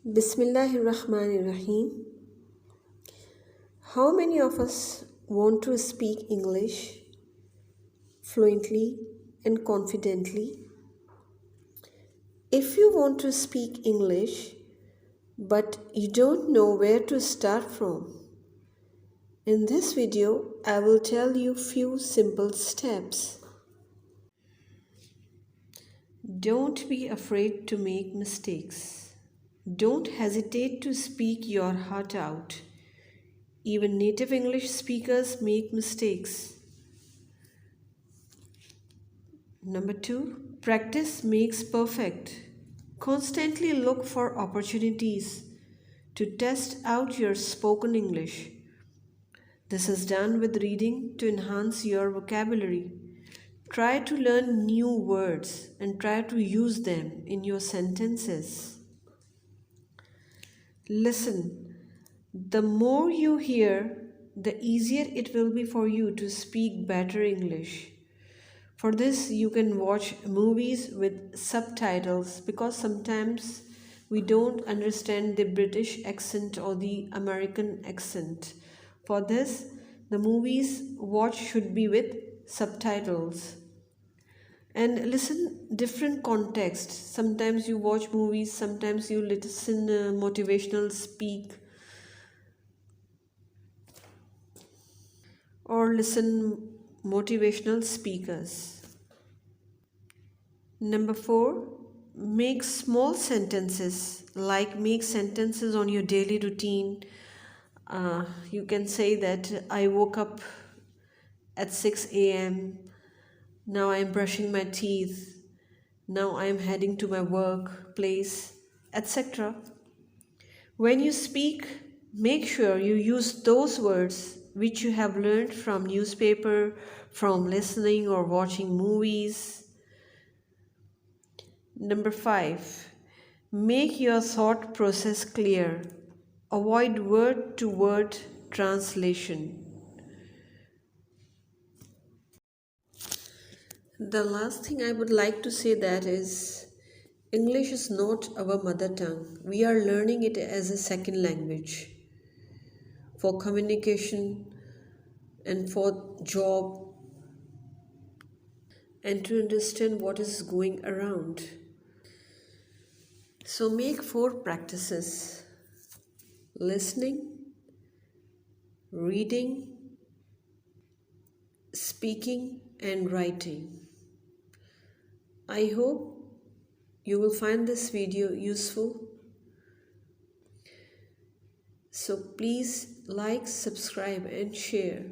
Bismillahirrahmanirrahim. How many of us want to speak English fluently and confidently? If you want to speak English but you don't know where to start from, in this video I will tell you few simple steps. Don't be afraid to make mistakes. Don't hesitate to speak your heart out. Even native English speakers make mistakes. Number 2, practice makes perfect. Constantly look for opportunities to test out your spoken English. This is done with reading to enhance your vocabulary. Try to learn new words and try to use them in your sentences. Listen. The more you hear, the easier it will be for you to speak better English. For this, you can watch movies with subtitles because sometimes we don't understand the British accent or the American accent. For this, the movies watch should be with subtitles. And listen different contexts. Sometimes you watch movies, sometimes you listen motivational speak or listen motivational speakers. Number 4, make small sentences, like make sentences on your daily routine. You can say that I woke up at 6 a.m. Now I am brushing my teeth. Now I am heading to my workplace, etc. When you speak, make sure you use those words which you have learned from newspaper, from listening or watching movies. Number 5, make your thought process clear. Avoid word to word translation. The last thing I would like to say that is English is not our mother tongue. We are learning it as a second language for communication and for job and to understand what is going around. So make 4 practices: listening, reading, speaking and writing. I hope you will find this video useful. So please like, subscribe and share.